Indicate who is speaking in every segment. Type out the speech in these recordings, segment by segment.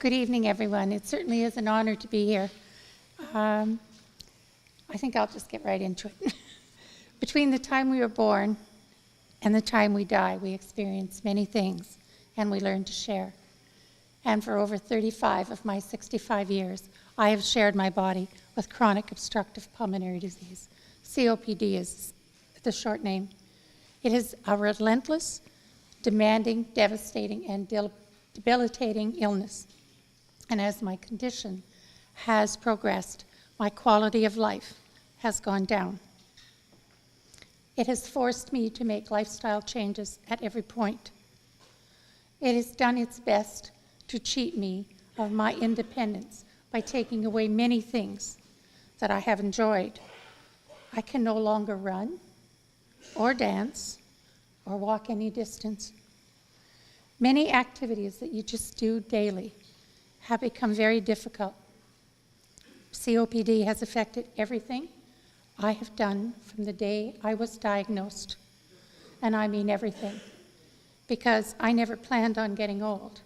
Speaker 1: Good evening, everyone. It certainly is an honor to be here. I think I'll just get right into it. Between the time we were born and the time we die, we experience many things, and we learn to share. And for over 35 of my 65 years, I have shared my body with chronic obstructive pulmonary disease. COPD is the short name. It is a relentless, demanding, devastating, and debilitating illness. And as my condition has progressed, my quality of life has gone down. It has forced me to make lifestyle changes at every point. It has done its best to cheat me of my independence by taking away many things that I have enjoyed. I can no longer run or dance or walk any distance. Many activities that you just do daily have become very difficult. COPD has affected everything I have done from the day I was diagnosed, and I mean everything, because I never planned on getting old,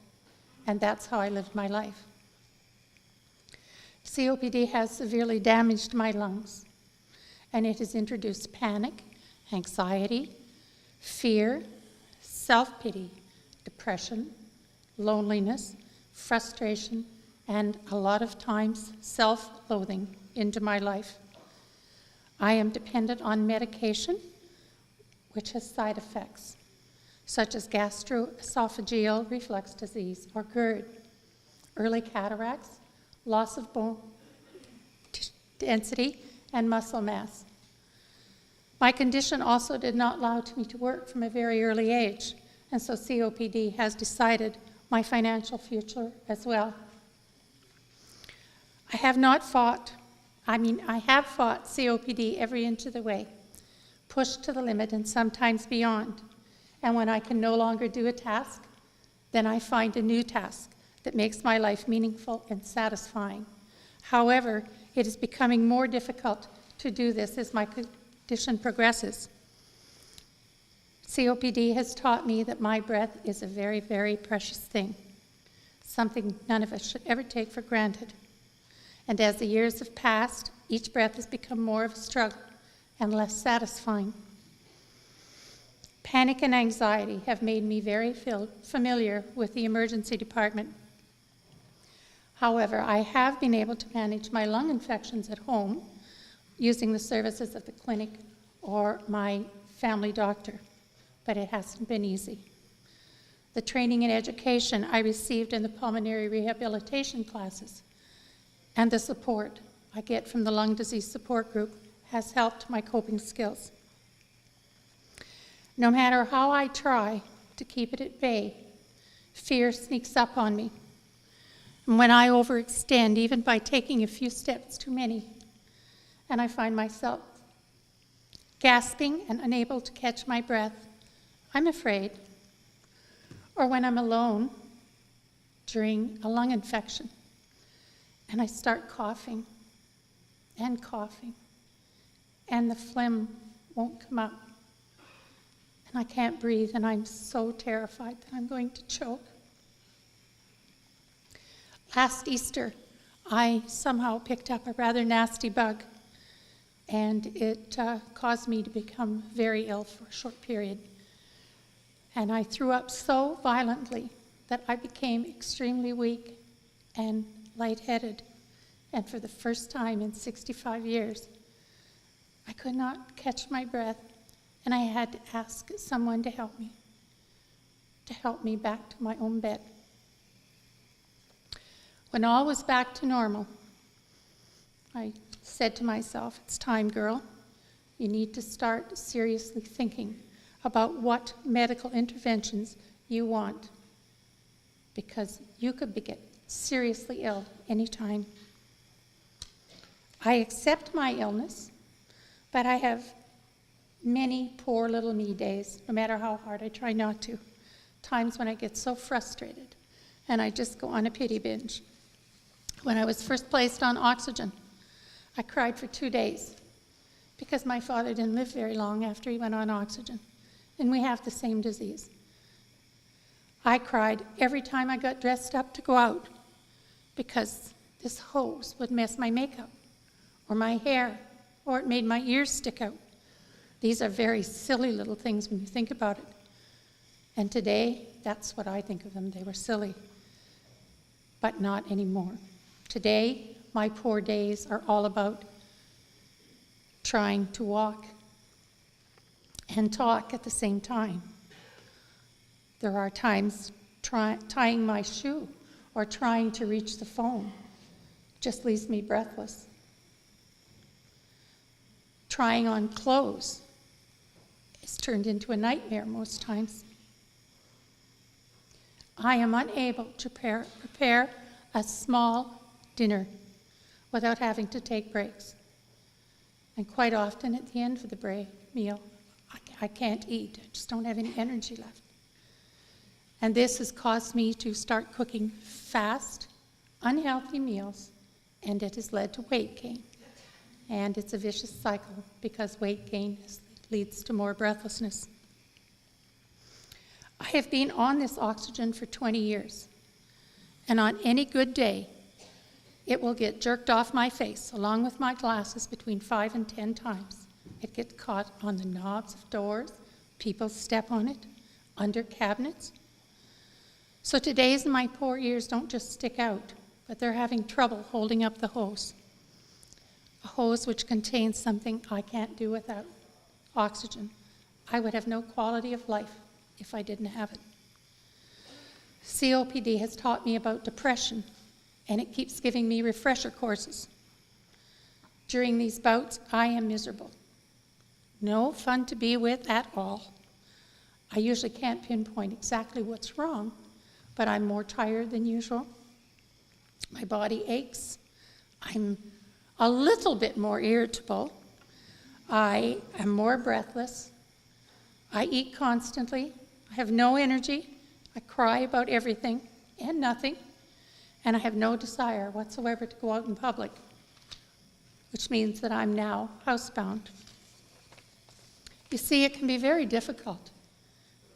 Speaker 1: and that's how I lived my life. COPD has severely damaged my lungs, and it has introduced panic, anxiety, fear, self-pity, depression, loneliness, frustration, and a lot of times self-loathing into my life. I am dependent on medication, which has side effects, such as gastroesophageal reflux disease, or GERD, early cataracts, loss of bone density, and muscle mass. My condition also did not allow me to work from a very early age, and so COPD has decided my financial future as well. I have fought COPD every inch of the way, pushed to the limit and sometimes beyond. And when I can no longer do a task, then I find a new task that makes my life meaningful and satisfying. However, it is becoming more difficult to do this as my condition progresses. COPD has taught me that my breath is a very, very precious thing, something none of us should ever take for granted. And as the years have passed, each breath has become more of a struggle and less satisfying. Panic and anxiety have made me very familiar with the emergency department. However, I have been able to manage my lung infections at home using the services of the clinic or my family doctor, but it hasn't been easy. The training and education I received in the pulmonary rehabilitation classes and the support I get from the lung disease support group has helped my coping skills. No matter how I try to keep it at bay, fear sneaks up on me. And when I overextend, even by taking a few steps too many, and I find myself gasping and unable to catch my breath, I'm afraid. Or when I'm alone during a lung infection, and I start coughing, and the phlegm won't come up, and I can't breathe, and I'm so terrified that I'm going to choke. Last Easter, I somehow picked up a rather nasty bug, and it caused me to become very ill for a short period. And I threw up so violently that I became extremely weak and lightheaded. And for the first time in 65 years, I could not catch my breath, and I had to ask someone to help me back to my own bed. When all was back to normal, I said to myself, "It's time, girl. You need to start seriously thinking about what medical interventions you want, because you could get seriously ill anytime." I accept my illness, but I have many poor little me days, no matter how hard I try not to. Times when I get so frustrated and I just go on a pity binge. When I was first placed on oxygen, I cried for 2 days because my father didn't live very long after he went on oxygen, and we have the same disease. I cried every time I got dressed up to go out because this hose would mess my makeup or my hair, or it made my ears stick out. These are very silly little things when you think about it. And today, that's what I think of them. They were silly, but not anymore. Today, my poor days are all about trying to walk and talk at the same time. There are times tying my shoe or trying to reach the phone just leaves me breathless. Trying on clothes is turned into a nightmare most times. I am unable to prepare a small dinner without having to take breaks. And quite often at the end of the meal, I can't eat. I just don't have any energy left. And this has caused me to start cooking fast, unhealthy meals, and it has led to weight gain. And it's a vicious cycle because weight gain leads to more breathlessness. I have been on this oxygen for 20 years, and on any good day, it will get jerked off my face along with my glasses between 5 and 10 times. It gets caught on the knobs of doors, people step on it, under cabinets. So today's my poor ears don't just stick out, but they're having trouble holding up the hose. A hose which contains something I can't do without, oxygen. I would have no quality of life if I didn't have it. COPD has taught me about depression, and it keeps giving me refresher courses. During these bouts, I am miserable. No fun to be with at all. I usually can't pinpoint exactly what's wrong, but I'm more tired than usual. My body aches. I'm a little bit more irritable. I am more breathless. I eat constantly. I have no energy. I cry about everything and nothing. And I have no desire whatsoever to go out in public, which means that I'm now housebound. You see, it can be very difficult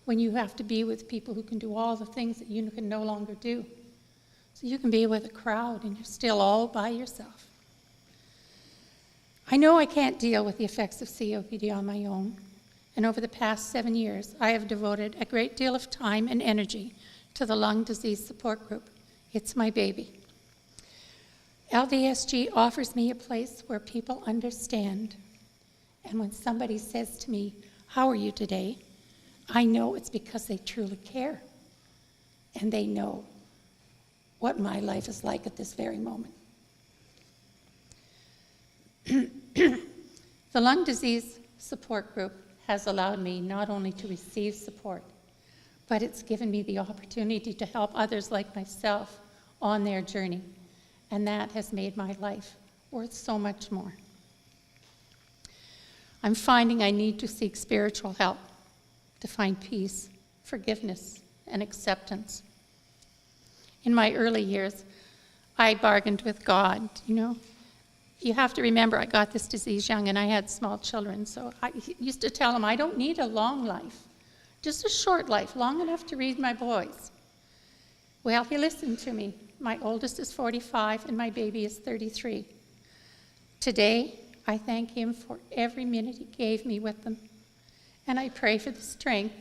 Speaker 1: when you have to be with people who can do all the things that you can no longer do. So you can be with a crowd and you're still all by yourself. I know I can't deal with the effects of COPD on my own, and over the past 7 years, I have devoted a great deal of time and energy to the lung disease support group. It's my baby. LDSG offers me a place where people understand. And when somebody says to me, "How are you today?" I know it's because they truly care. And they know what my life is like at this very moment. The lung disease support group has allowed me not only to receive support, but it's given me the opportunity to help others like myself on their journey. And that has made my life worth so much more. I'm finding I need to seek spiritual help to find peace, forgiveness, and acceptance. In my early years, I bargained with God, You have to remember I got this disease young and I had small children, so I used to tell him I don't need a long life, just a short life, long enough to read my boys. Well, he listened to me. My oldest is 45 and my baby is 33. Today, I thank him for every minute he gave me with them, and I pray for the strength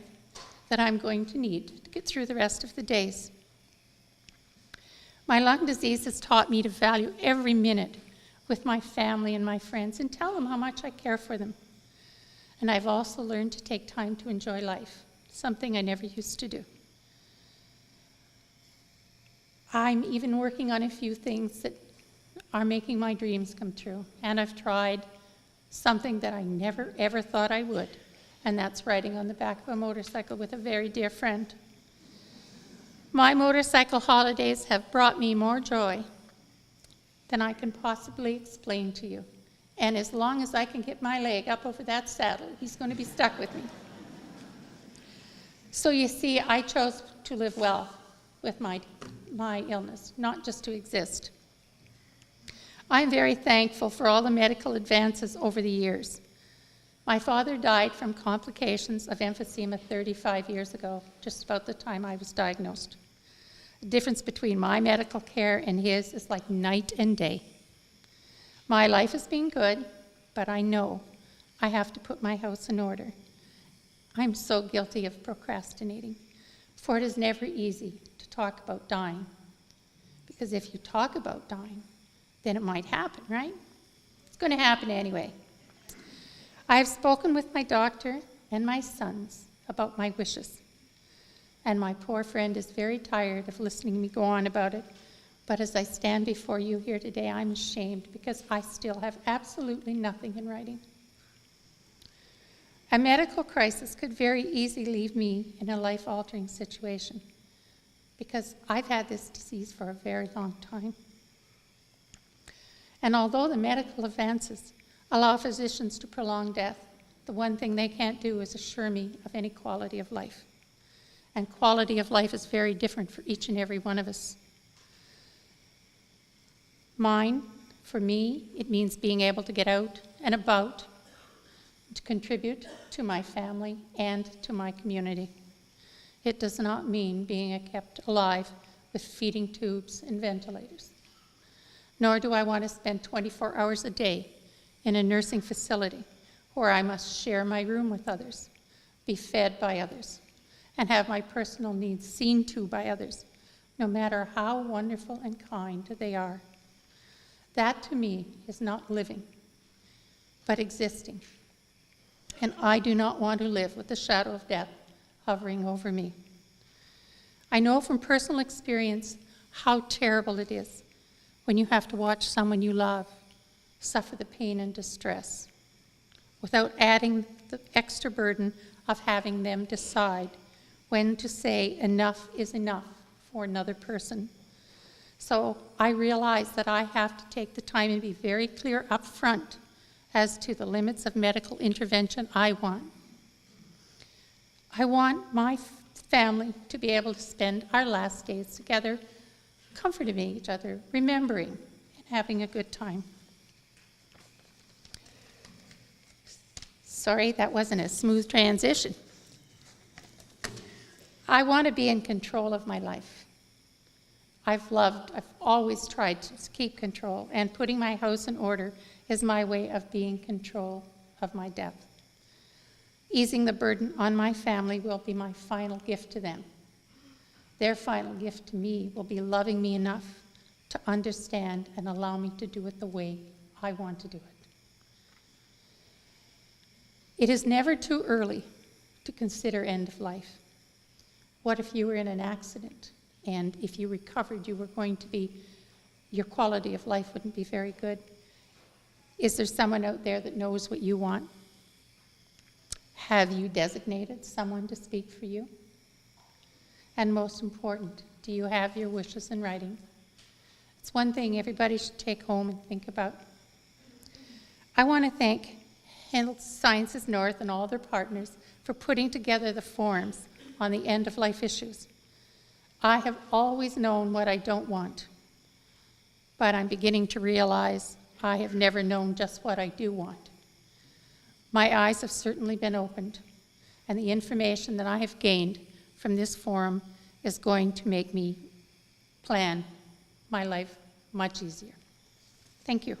Speaker 1: that I'm going to need to get through the rest of the days. My lung disease has taught me to value every minute with my family and my friends and tell them how much I care for them. And I've also learned to take time to enjoy life, something I never used to do. I'm even working on a few things that are making my dreams come true. And I've tried something that I never, ever thought I would, and that's riding on the back of a motorcycle with a very dear friend. My motorcycle holidays have brought me more joy than I can possibly explain to you. And as long as I can get my leg up over that saddle, he's going to be stuck with me. So you see, I chose to live well with my illness, not just to exist. I'm very thankful for all the medical advances over the years. My father died from complications of emphysema 35 years ago, just about the time I was diagnosed. The difference between my medical care and his is like night and day. My life has been good, but I know I have to put my house in order. I'm so guilty of procrastinating, for it is never easy to talk about dying. Because if you talk about dying, then it might happen, right? It's going to happen anyway. I have spoken with my doctor and my sons about my wishes. And my poor friend is very tired of listening to me go on about it. But as I stand before you here today, I'm ashamed because I still have absolutely nothing in writing. A medical crisis could very easily leave me in a life-altering situation because I've had this disease for a very long time. And although the medical advances allow physicians to prolong death, the one thing they can't do is assure me of any quality of life. And quality of life is very different for each and every one of us. Mine, for me, it means being able to get out and about, to contribute to my family and to my community. It does not mean being kept alive with feeding tubes and ventilators. Nor do I want to spend 24 hours a day in a nursing facility where I must share my room with others, be fed by others, and have my personal needs seen to by others, no matter how wonderful and kind they are. That, to me, is not living, but existing. And I do not want to live with the shadow of death hovering over me. I know from personal experience how terrible it is when you have to watch someone you love suffer the pain and distress without adding the extra burden of having them decide when to say enough is enough for another person. So I realize that I have to take the time and be very clear up front as to the limits of medical intervention I want. I want my family to be able to spend our last days together, comforting each other, remembering, and having a good time. Sorry, that wasn't a smooth transition. I want to be in control of my life. I've always tried to keep control, and putting my house in order is my way of being in control of my death. Easing the burden on my family will be my final gift to them. Their final gift to me will be loving me enough to understand and allow me to do it the way I want to do it. It is never too early to consider end of life. What if you were in an accident and if you recovered, your quality of life wouldn't be very good? Is there someone out there that knows what you want? Have you designated someone to speak for you? And most important, do you have your wishes in writing? It's one thing everybody should take home and think about. I want to thank Health Sciences North and all their partners for putting together the forums on the end-of-life issues. I have always known what I don't want, but I'm beginning to realize I have never known just what I do want. My eyes have certainly been opened, and the information that I have gained from this forum is going to make me plan my life much easier. Thank you.